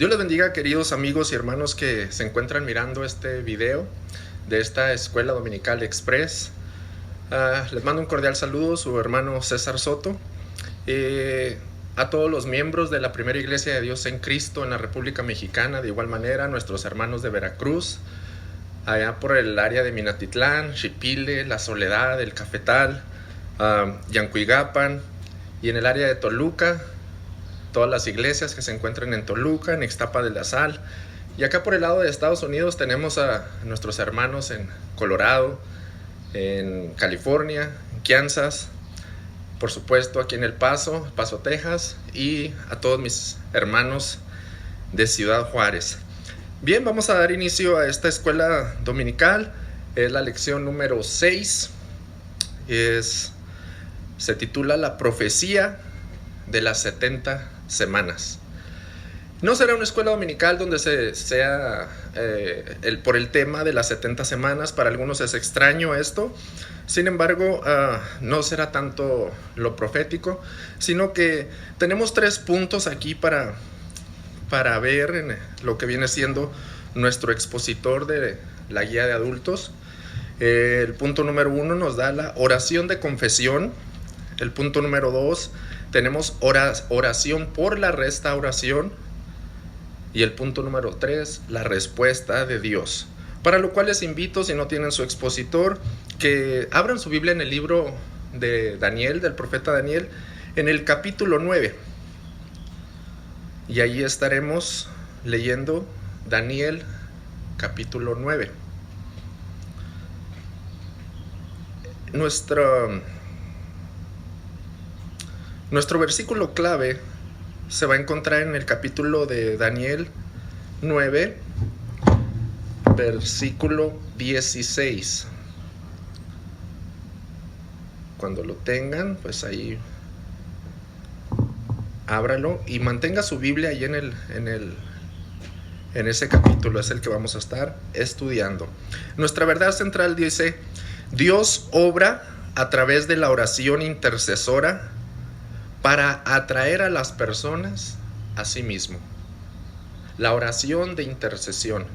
Dios les bendiga, queridos amigos y hermanos que se encuentran mirando este video de esta Escuela Dominical Express. Les mando un cordial saludo, su hermano César Soto. A todos los miembros de la Primera Iglesia de Dios en Cristo en la República Mexicana, de igual manera, nuestros hermanos de Veracruz, allá por el área de Minatitlán, Xipile, La Soledad, El Cafetal, Yancuigapan, y en el área de Toluca, todas las iglesias que se encuentran en Toluca, en Ixtapa de la Sal. Y acá por el lado de Estados Unidos tenemos a nuestros hermanos en Colorado, en California, en Kansas, por supuesto aquí en El Paso, Texas, y a todos mis hermanos de Ciudad Juárez. Bien, vamos a dar inicio a esta escuela dominical. Es la lección número 6. Se titula La profecía de las 70 semanas. No será una escuela dominical donde sea por el tema de las 70 semanas. Para algunos es extraño esto. Sin embargo, no será tanto lo profético, sino que tenemos 3 puntos aquí para ver en lo que viene siendo nuestro expositor de la guía de adultos. El punto número 1 nos da la oración de confesión. El punto número 2, tenemos oración por la restauración. Y el punto número 3, la respuesta de Dios. Para lo cual les invito, si no tienen su expositor, que abran su Biblia en el libro de Daniel, del profeta Daniel, en el capítulo 9. Y ahí estaremos leyendo Daniel capítulo 9. Nuestro versículo clave se va a encontrar en el capítulo de Daniel 9, versículo 16. Cuando lo tengan, pues ahí ábralo y mantenga su Biblia ahí en ese capítulo. Es el que vamos a estar estudiando. Nuestra verdad central dice: Dios obra a través de la oración intercesora para atraer a las personas a sí mismo. La oración de intercesión.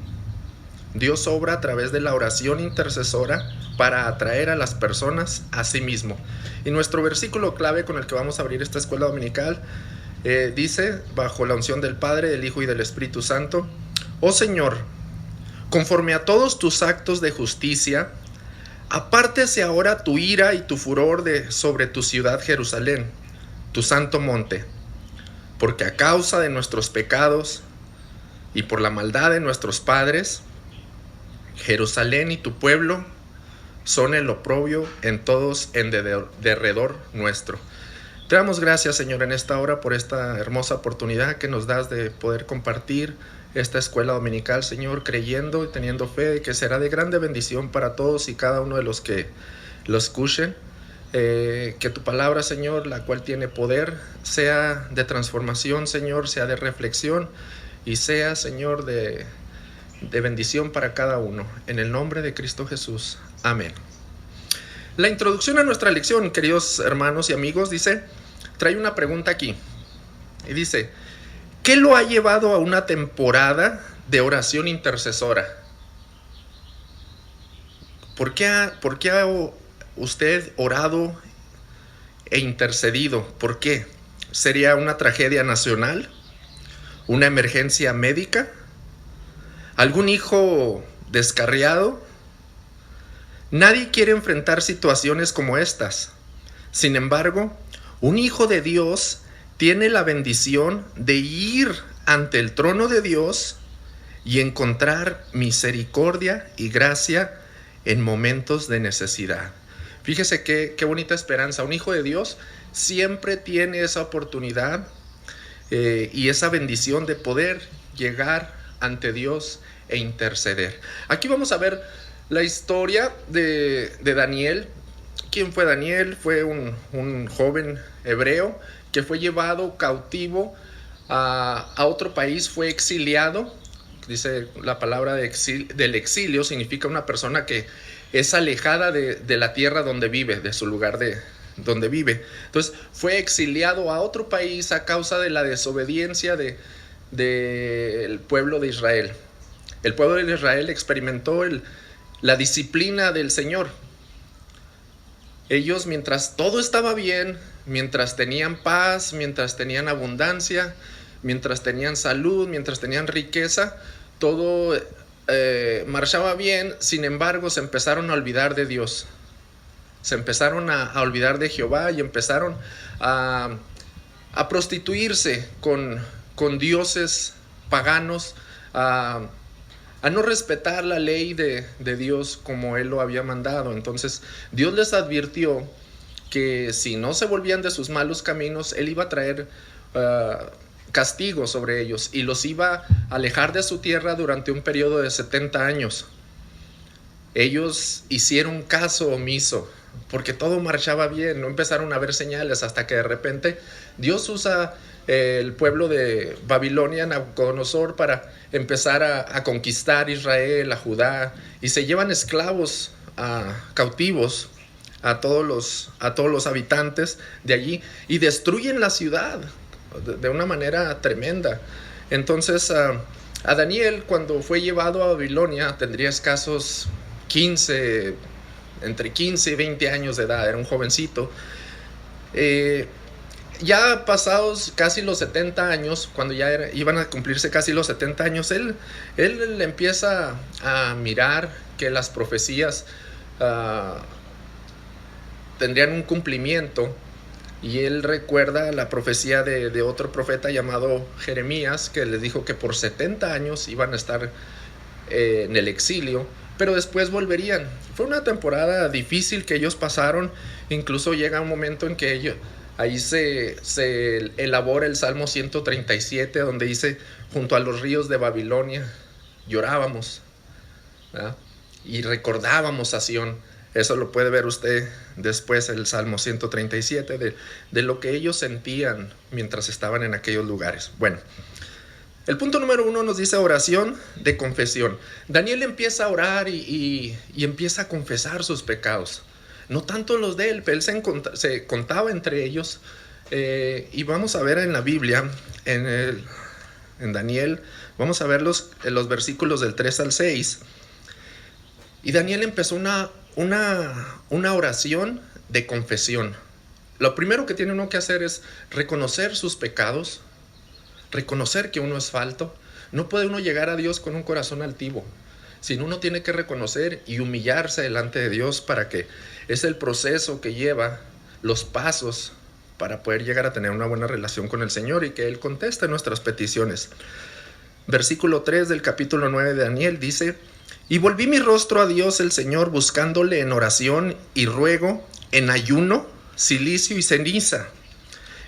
Dios obra a través de la oración intercesora para atraer a las personas a sí mismo. Y nuestro versículo clave con el que vamos a abrir esta escuela dominical dice, bajo la unción del Padre, del Hijo y del Espíritu Santo: Oh Señor, conforme a todos tus actos de justicia, apártese ahora tu ira y tu furor sobre tu ciudad Jerusalén, tu santo monte, porque a causa de nuestros pecados y por la maldad de nuestros padres, Jerusalén y tu pueblo son el oprobio en todos en derredor nuestro. Te damos gracias, Señor, en esta hora por esta hermosa oportunidad que nos das de poder compartir esta escuela dominical, Señor, creyendo y teniendo fe de que será de grande bendición para todos y cada uno de los que lo escuchen. Que tu palabra, Señor, la cual tiene poder, sea de transformación, Señor, sea de reflexión y sea, Señor, de bendición para cada uno. En el nombre de Cristo Jesús. Amén. La introducción a nuestra lección, queridos hermanos y amigos, trae una pregunta aquí. Y dice: ¿qué lo ha llevado a una temporada de oración intercesora? ¿Por qué ha usted orado e intercedido? ¿Por qué? ¿Sería una tragedia nacional? ¿Una emergencia médica? ¿Algún hijo descarriado? Nadie quiere enfrentar situaciones como estas. Sin embargo, un hijo de Dios tiene la bendición de ir ante el trono de Dios y encontrar misericordia y gracia en momentos de necesidad. Fíjese qué bonita esperanza. Un hijo de Dios siempre tiene esa oportunidad y esa bendición de poder llegar ante Dios e interceder. Aquí vamos a ver la historia de Daniel. ¿Quién fue Daniel? Fue un joven hebreo que fue llevado cautivo a otro país, fue exiliado. Dice la palabra del exilio, significa una persona que es alejada de la tierra donde vive, de su lugar donde vive. Entonces fue exiliado a otro país a causa de la desobediencia de del pueblo de Israel. El pueblo de Israel experimentó la disciplina del Señor. Ellos, mientras todo estaba bien, mientras tenían paz, mientras tenían abundancia, mientras tenían salud, mientras tenían riqueza, todo marchaba bien. Sin embargo, se empezaron a olvidar de Dios. Se empezaron a olvidar de Jehová y empezaron a prostituirse con dioses paganos, a no respetar la ley de Dios como Él lo había mandado. Entonces Dios les advirtió que si no se volvían de sus malos caminos, Él iba a traer castigo sobre ellos y los iba a alejar de su tierra durante un periodo de 70 años. Ellos hicieron caso omiso porque todo marchaba bien, no empezaron a ver señales hasta que de repente Dios usa el pueblo de Babilonia, Nabucodonosor, para empezar a conquistar Israel, a Judá, y se llevan esclavos cautivos a todos los habitantes de allí y destruyen la ciudad de una manera tremenda. Entonces a Daniel, cuando fue llevado a Babilonia, tendría escasos entre 15 y 20 años de edad, era un jovencito. Ya pasados casi los 70 años, cuando ya iban a cumplirse casi los 70 años, él empieza a mirar que las profecías tendrían un cumplimiento, y él recuerda la profecía de otro profeta llamado Jeremías, que les dijo que por 70 años iban a estar en el exilio, pero después volverían. Fue una temporada difícil que ellos pasaron. Incluso llega un momento en que ahí se elabora el Salmo 137, donde dice: junto a los ríos de Babilonia llorábamos, ¿verdad? Y recordábamos a Sión. Eso lo puede ver usted después, el Salmo 137, de lo que ellos sentían mientras estaban en aquellos lugares. Bueno, el punto número 1 nos dice oración de confesión. Daniel empieza a orar y empieza a confesar sus pecados. No tanto los de él, pero él se contaba entre ellos. Y vamos a ver en la Biblia, en Daniel, vamos a ver los versículos del 3 al 6. Y Daniel empezó una oración de confesión. Lo primero que tiene uno que hacer es reconocer sus pecados, reconocer que uno es falto. No puede uno llegar a Dios con un corazón altivo, sino uno tiene que reconocer y humillarse delante de Dios, para que es el proceso que lleva los pasos para poder llegar a tener una buena relación con el Señor y que Él conteste nuestras peticiones. Versículo 3 del capítulo 9 de Daniel dice: y volví mi rostro a Dios el Señor, buscándole en oración y ruego, en ayuno, cilicio y ceniza.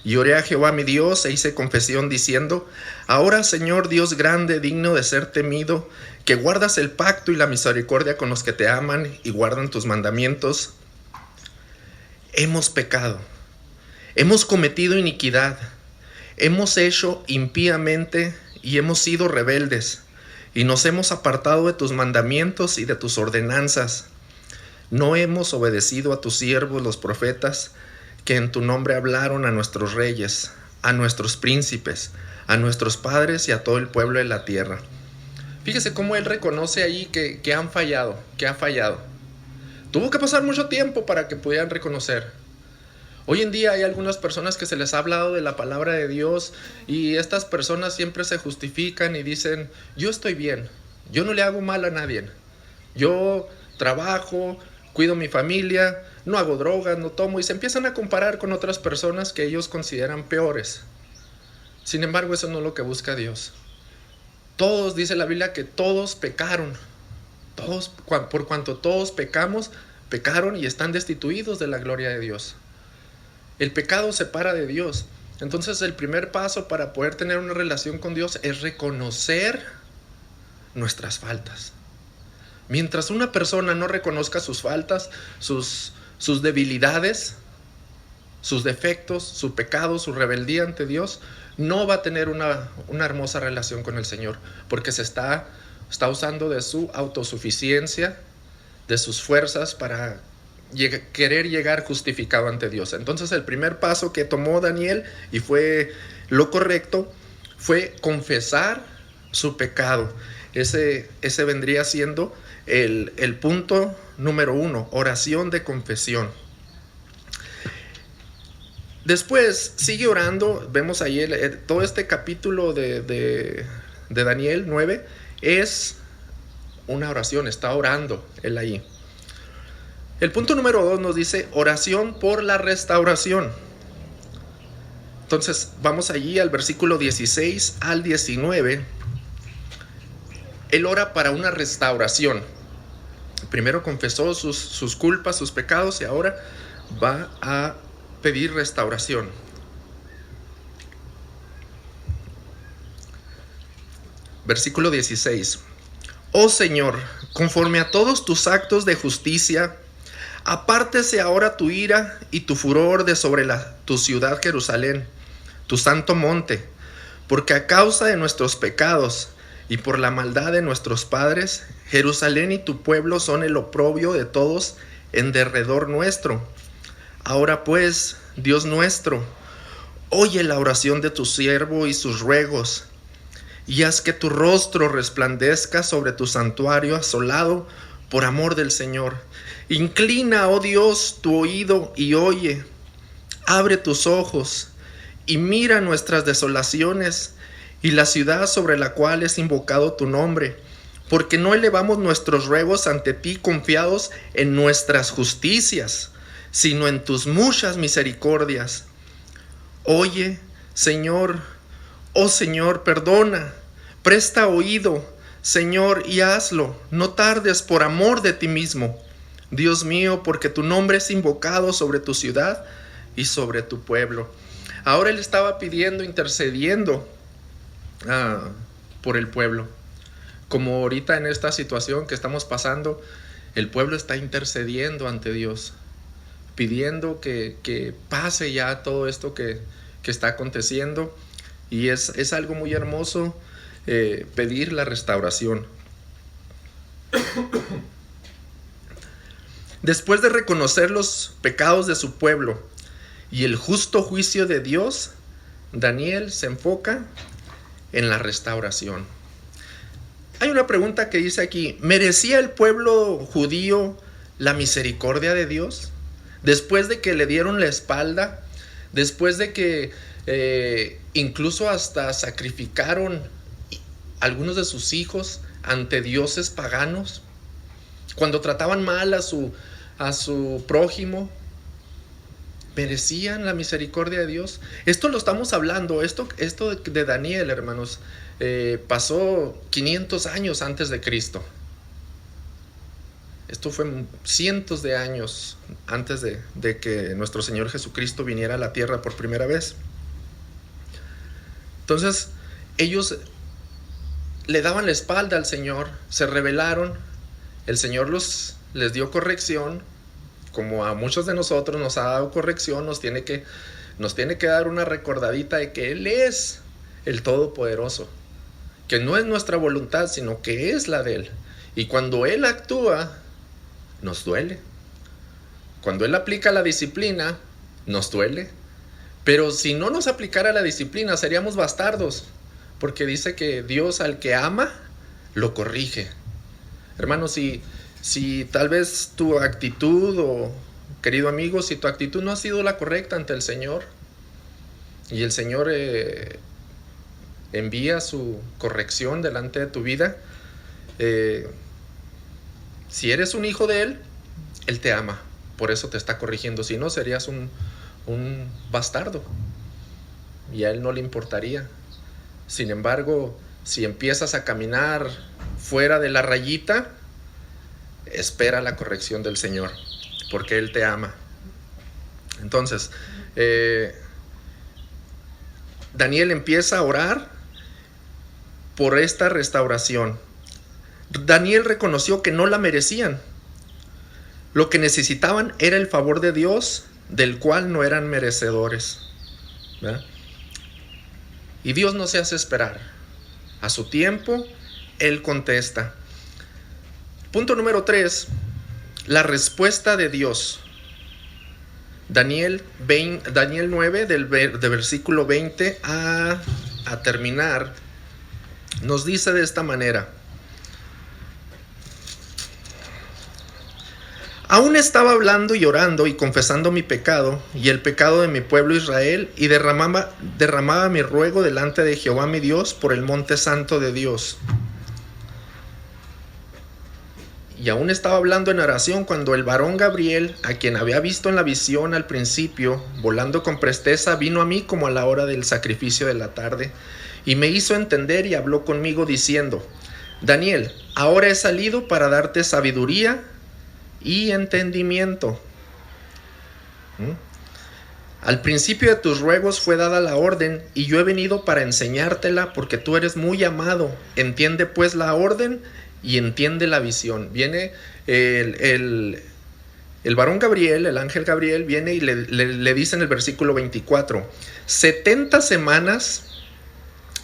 Y oré a Jehová mi Dios e hice confesión diciendo: ahora, Señor Dios grande, digno de ser temido, que guardas el pacto y la misericordia con los que te aman y guardan tus mandamientos, hemos pecado, hemos cometido iniquidad, hemos hecho impíamente y hemos sido rebeldes, y nos hemos apartado de tus mandamientos y de tus ordenanzas. No hemos obedecido a tus siervos los profetas, que en tu nombre hablaron a nuestros reyes, a nuestros príncipes, a nuestros padres y a todo el pueblo de la tierra. Fíjese cómo él reconoce ahí que han fallado, que ha fallado. Tuvo que pasar mucho tiempo para que pudieran reconocer. Hoy en día hay algunas personas que se les ha hablado de la palabra de Dios, y estas personas siempre se justifican y dicen: yo estoy bien, yo no le hago mal a nadie, yo trabajo, cuido mi familia, no hago drogas, no tomo, y se empiezan a comparar con otras personas que ellos consideran peores. Sin embargo, eso no es lo que busca Dios. Todos, dice la Biblia, que todos pecaron. Todos, por cuanto todos pecaron y están destituidos de la gloria de Dios. El pecado separa de Dios. Entonces el primer paso para poder tener una relación con Dios es reconocer nuestras faltas. Mientras una persona no reconozca sus faltas, sus debilidades, sus defectos, su pecado, su rebeldía ante Dios, no va a tener una hermosa relación con el Señor, porque se está usando de su autosuficiencia, de sus fuerzas para querer llegar justificado ante Dios. Entonces el primer paso que tomó Daniel, y fue lo correcto, fue confesar su pecado. Ese vendría siendo el punto número 1, oración de confesión. Después sigue orando. Vemos ahí todo este capítulo de Daniel 9 es una oración, está orando él ahí. El punto número 2 nos dice oración por la restauración. Entonces vamos allí al versículo 16 al 19. Él ora para una restauración. Primero confesó sus culpas, sus pecados, y ahora va a pedir restauración. Versículo 16. Oh Señor, conforme a todos tus actos de justicia, apártese ahora tu ira y tu furor de sobre tu ciudad Jerusalén, tu santo monte, porque a causa de nuestros pecados y por la maldad de nuestros padres, Jerusalén y tu pueblo son el oprobio de todos en derredor nuestro. Ahora pues, Dios nuestro, oye la oración de tu siervo y sus ruegos, y haz que tu rostro resplandezca sobre tu santuario asolado por amor del Señor. Inclina, oh Dios, tu oído y oye. Abre tus ojos y mira nuestras desolaciones y la ciudad sobre la cual es invocado tu nombre, porque no elevamos nuestros ruegos ante ti confiados en nuestras justicias, sino en tus muchas misericordias. Oye, Señor, oh Señor, perdona, presta oído, Señor, y hazlo, no tardes por amor de ti mismo, Dios mío, porque tu nombre es invocado sobre tu ciudad y sobre tu pueblo. Ahora él estaba pidiendo, intercediendo por el pueblo. Como ahorita en esta situación que estamos pasando, el pueblo está intercediendo ante Dios, pidiendo que pase ya todo esto que está aconteciendo. Y es algo muy hermoso pedir la restauración. Después de reconocer los pecados de su pueblo y el justo juicio de Dios, Daniel se enfoca en la restauración. Hay una pregunta que dice aquí: ¿merecía el pueblo judío la misericordia de Dios? Después de que le dieron la espalda, después de que incluso hasta sacrificaron algunos de sus hijos ante dioses paganos, cuando trataban mal a su prójimo, ¿merecían la misericordia de Dios? Esto lo estamos hablando, esto de Daniel, hermanos, pasó 500 años antes de Cristo. Esto fue cientos de años antes de que nuestro Señor Jesucristo viniera a la tierra por primera vez. Entonces, ellos le daban la espalda al Señor, se rebelaron. El Señor les dio corrección, como a muchos de nosotros nos ha dado corrección. Nos tiene que dar una recordadita de que Él es el Todopoderoso, que no es nuestra voluntad, sino que es la de Él. Y cuando Él actúa, nos duele. Cuando Él aplica la disciplina, nos duele. Pero si no nos aplicara la disciplina, seríamos bastardos, porque dice que Dios al que ama, lo corrige. Hermanos, si tal vez tu actitud, o querido amigo, si tu actitud no ha sido la correcta ante el Señor, y el Señor envía su corrección delante de tu vida, si eres un hijo de Él, Él te ama, por eso te está corrigiendo. Si no, serías un bastardo y a Él no le importaría. Sin embargo, si empiezas a caminar fuera de la rayita, espera la corrección del Señor, porque Él te ama. Entonces, Daniel empieza a orar por esta restauración. Daniel reconoció que no la merecían. Lo que necesitaban era el favor de Dios, del cual no eran merecedores, ¿verdad? Y Dios no se hace esperar. A su tiempo, Él contesta. Punto número 3, la respuesta de Dios. Daniel 9, del versículo 20 a terminar, nos dice de esta manera: aún estaba hablando y orando y confesando mi pecado y el pecado de mi pueblo Israel, y derramaba mi ruego delante de Jehová mi Dios por el monte santo de Dios. Y aún estaba hablando en oración cuando el varón Gabriel, a quien había visto en la visión al principio, volando con presteza, vino a mí como a la hora del sacrificio de la tarde, y me hizo entender y habló conmigo diciendo: Daniel, ahora he salido para darte sabiduría y entendimiento. Al principio de tus ruegos fue dada la orden, y yo he venido para enseñártela, porque tú eres muy amado. Entiende pues la orden y entiende la visión. Viene el varón Gabriel, el ángel Gabriel, viene y le dice en el versículo 24: 70 semanas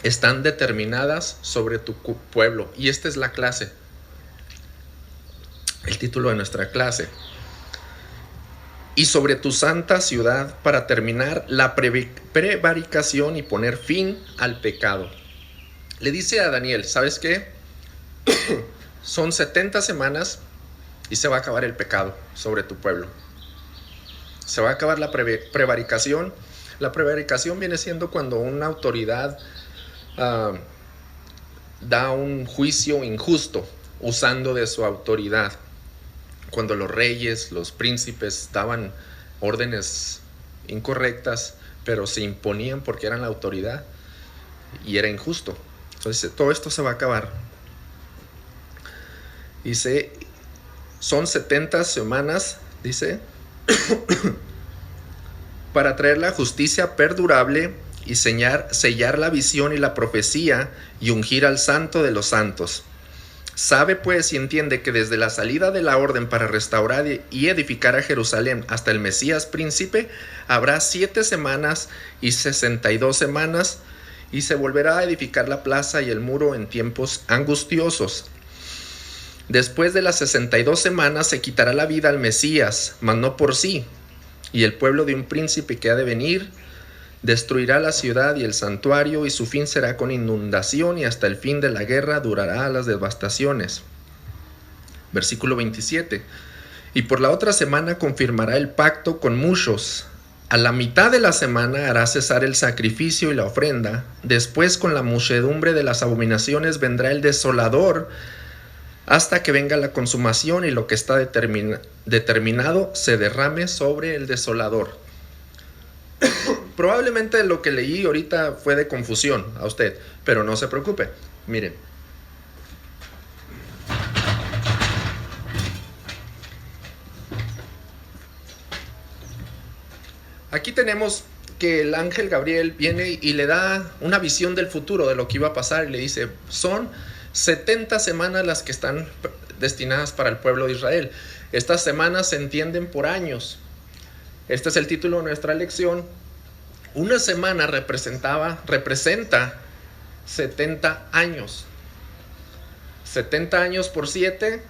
están determinadas sobre tu pueblo. Y esta es la clase, el título de nuestra clase: y sobre tu santa ciudad, para terminar la prevaricación y poner fin al pecado. Le dice a Daniel: ¿sabes qué? Son 70 semanas y se va a acabar el pecado sobre tu pueblo. Se va a acabar la prevaricación. La prevaricación viene siendo cuando una autoridad da un juicio injusto usando de su autoridad. Cuando los reyes, los príncipes daban órdenes incorrectas, pero se imponían porque eran la autoridad y era injusto. Entonces todo esto se va a acabar. Dice, son 70 semanas, dice, para traer la justicia perdurable y sellar la visión y la profecía y ungir al santo de los santos. Sabe pues y entiende que desde la salida de la orden para restaurar y edificar a Jerusalén hasta el Mesías príncipe habrá 7 semanas y 62 semanas, y se volverá a edificar la plaza y el muro en tiempos angustiosos. Después de las 62 semanas se quitará la vida al Mesías, mas no por sí, y el pueblo de un príncipe que ha de venir destruirá la ciudad y el santuario, y su fin será con inundación, y hasta el fin de la guerra durará las devastaciones. Versículo 27. Y por la otra semana confirmará el pacto con muchos. A la mitad de la semana hará cesar el sacrificio y la ofrenda. Después, con la muchedumbre de las abominaciones, vendrá el desolador, hasta que venga la consumación y lo que está determinado se derrame sobre el desolador. Probablemente lo que leí ahorita fue de confusión a usted, pero no se preocupe. Miren, aquí tenemos que el ángel Gabriel viene y le da una visión del futuro, de lo que iba a pasar, y le dice: son 70 semanas las que están destinadas para el pueblo de Israel. Estas semanas se entienden por años. Este es el título de nuestra lección. Una semana representa 70 años. 70 años por 7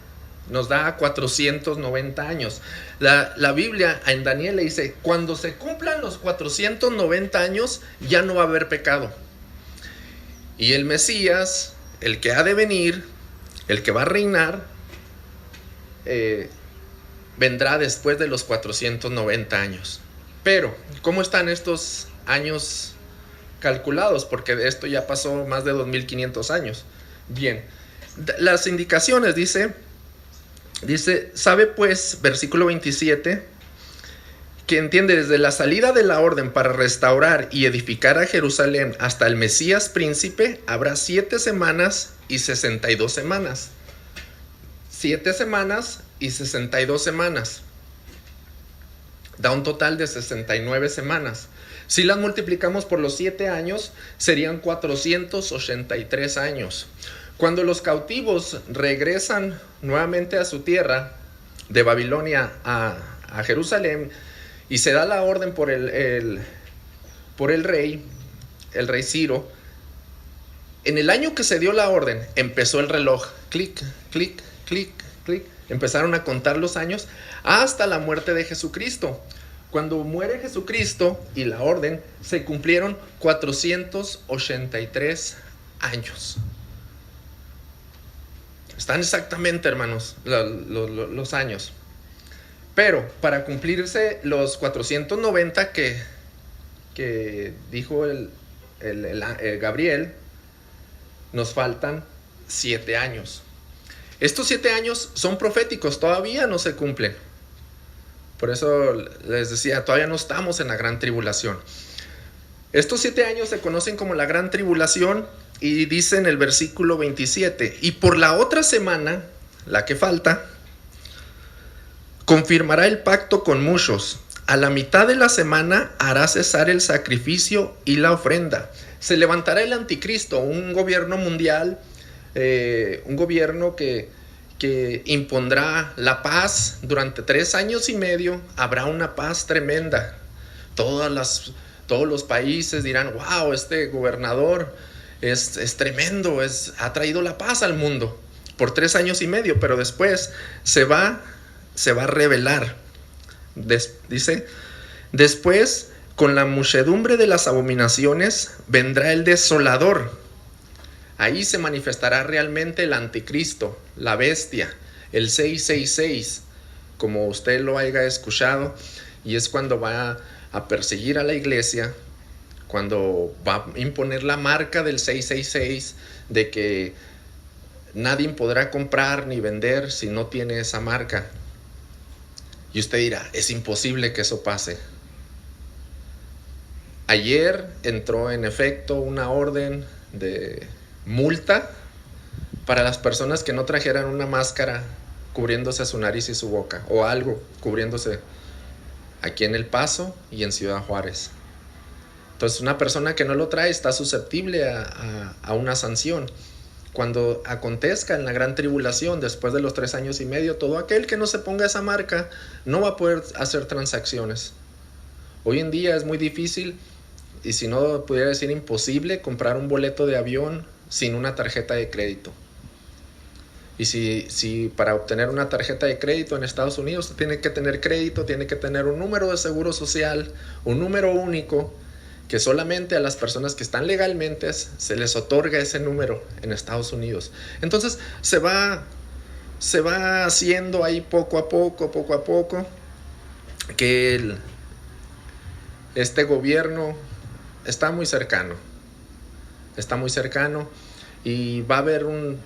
nos da 490 años. La Biblia en Daniel le dice: cuando se cumplan los 490 años ya no va a haber pecado. Y el Mesías, el que ha de venir, el que va a reinar, vendrá después de los 490 años. Pero, ¿cómo están estos años calculados? Porque de esto ya pasó más de 2500 años. Bien, las indicaciones dice, sabe pues, versículo 27, que entiende: desde la salida de la orden para restaurar y edificar a Jerusalén hasta el Mesías príncipe habrá 7 semanas y 62 semanas. 7 semanas y 62 semanas. Da un total de 69 semanas. Si las multiplicamos por los 7 años, serían 483 años. Cuando los cautivos regresan nuevamente a su tierra, de Babilonia a Jerusalén, y se da la orden por el rey Ciro, en el año que se dio la orden, empezó el reloj. Clic, clic, clic, clic. Empezaron a contar los años hasta la muerte de Jesucristo. Cuando muere Jesucristo y la orden, se cumplieron 483 años. Están exactamente, hermanos, los años. Pero para cumplirse los 490 que dijo el Gabriel, nos faltan 7 años. Estos 7 años son proféticos, todavía no se cumplen. Por eso les decía, todavía no estamos en la gran tribulación. Estos 7 años se conocen como la gran tribulación y dice en el versículo 27, y por la otra semana, la que falta, confirmará el pacto con muchos. A la mitad de la semana hará cesar el sacrificio y la ofrenda. Se levantará el anticristo, un gobierno mundial, un gobierno que impondrá la paz durante 3 años y medio. Habrá una paz tremenda. Todos los países dirán, wow, este gobernador es tremendo, ha traído la paz al mundo por 3 años y medio, pero después se va a rebelar. Dice, después con la muchedumbre de las abominaciones vendrá el desolador. Ahí se manifestará realmente el anticristo, la bestia, el 666, como usted lo haya escuchado, y es cuando va a perseguir a la iglesia, cuando va a imponer la marca del 666, de que nadie podrá comprar ni vender si no tiene esa marca. Y usted dirá, es imposible que eso pase. Ayer entró en efecto una orden de multa para las personas que no trajeran una máscara cubriéndose su nariz y su boca, o algo cubriéndose, aquí en El Paso y en Ciudad Juárez. Entonces una persona que no lo trae está susceptible a una sanción. Cuando acontezca en la gran tribulación, después de los 3 años y medio, todo aquel que no se ponga esa marca no va a poder hacer transacciones. Hoy en día es muy difícil, y si no pudiera decir imposible, comprar un boleto de avión sin una tarjeta de crédito. Y si para obtener una tarjeta de crédito en Estados Unidos tiene que tener crédito, tiene que tener un número de seguro social, un número único, que solamente a las personas que están legalmente se les otorga ese número en Estados Unidos. Entonces se va haciendo ahí poco a poco, que este gobierno está muy cercano, y va a haber un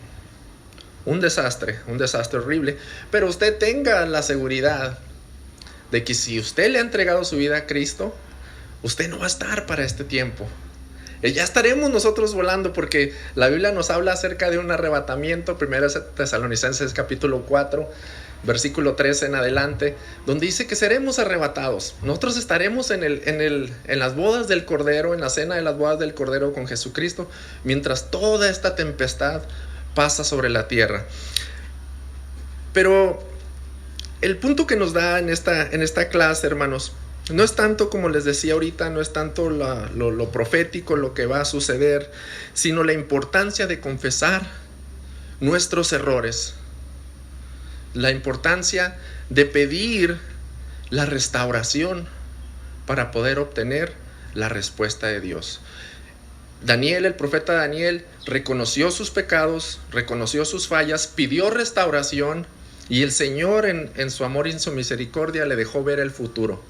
desastre horrible. Pero usted tenga la seguridad de que si usted le ha entregado su vida a Cristo, usted no va a estar para este tiempo. Ya estaremos nosotros volando, porque la Biblia nos habla acerca de un arrebatamiento. 1 Tesalonicenses capítulo 4, versículo 13 en adelante, donde dice que seremos arrebatados. Nosotros estaremos en las bodas del Cordero, en la cena de las bodas del Cordero con Jesucristo, mientras toda esta tempestad pasa sobre la tierra. Pero el punto que nos da en esta clase, hermanos, no es tanto, como les decía ahorita, no es tanto lo profético, lo que va a suceder, sino la importancia de confesar nuestros errores, la importancia de pedir la restauración para poder obtener la respuesta de Dios. Daniel, el profeta Daniel, reconoció sus pecados, reconoció sus fallas, pidió restauración, y el Señor en su amor y en su misericordia le dejó ver el futuro.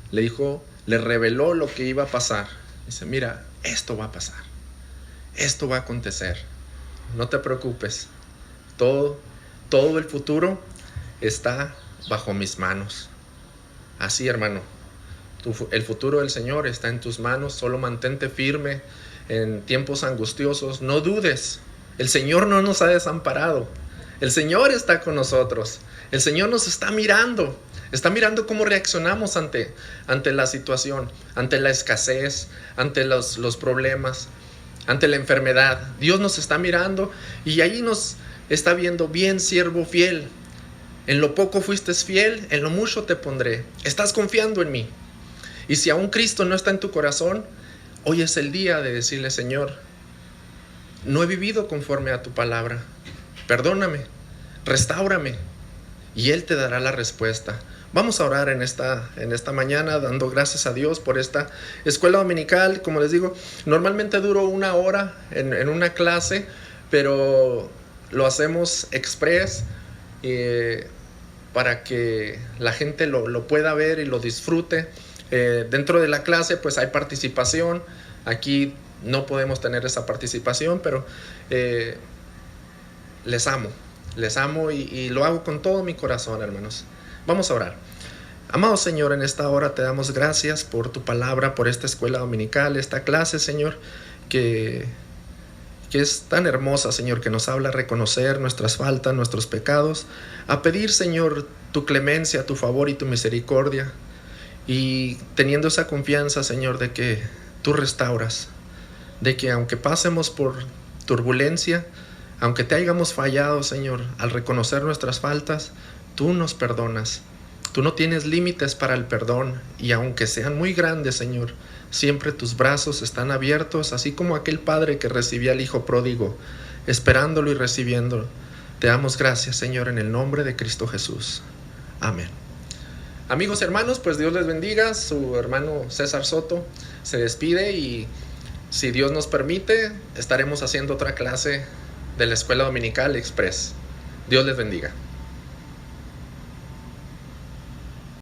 Le reveló lo que iba a pasar. Dice, mira, esto va a pasar, esto va a acontecer, no te preocupes, todo el futuro está bajo mis manos. Así, hermano, el futuro del Señor está en tus manos. Solo mantente firme en tiempos angustiosos, no dudes. El Señor no nos ha desamparado, el Señor está con nosotros, el Señor nos está mirando. Está mirando cómo reaccionamos ante la situación, ante la escasez, ante los problemas, ante la enfermedad. Dios nos está mirando y ahí nos está viendo, bien siervo fiel. En lo poco fuiste fiel, en lo mucho te pondré. Estás confiando en mí. Y si aún Cristo no está en tu corazón, hoy es el día de decirle, Señor, no he vivido conforme a tu palabra. Perdóname, restáurame. Y Él te dará la respuesta. Vamos a orar en esta mañana, dando gracias a Dios por esta escuela dominical. Como les digo, normalmente duro 1 hora en una clase, pero lo hacemos express para que la gente lo pueda ver y lo disfrute. Dentro de la clase pues hay participación. Aquí no podemos tener esa participación, pero les amo y lo hago con todo mi corazón, hermanos. Vamos a orar. Amado Señor, en esta hora te damos gracias por tu palabra, por esta escuela dominical, esta clase, Señor, que es tan hermosa, Señor, que nos habla a reconocer nuestras faltas, nuestros pecados, a pedir, Señor, tu clemencia, tu favor y tu misericordia, y teniendo esa confianza, Señor, de que tú restauras, de que aunque pasemos por turbulencia, aunque te hayamos fallado, Señor, al reconocer nuestras faltas, tú nos perdonas. Tú no tienes límites para el perdón, y aunque sean muy grandes, Señor, siempre tus brazos están abiertos, así como aquel padre que recibía al hijo pródigo, esperándolo y recibiéndolo. Te damos gracias, Señor, en el nombre de Cristo Jesús. Amén. Amigos, hermanos, pues Dios les bendiga. Su hermano César Soto se despide, y si Dios nos permite, estaremos haciendo otra clase de la Escuela Dominical Express. Dios les bendiga.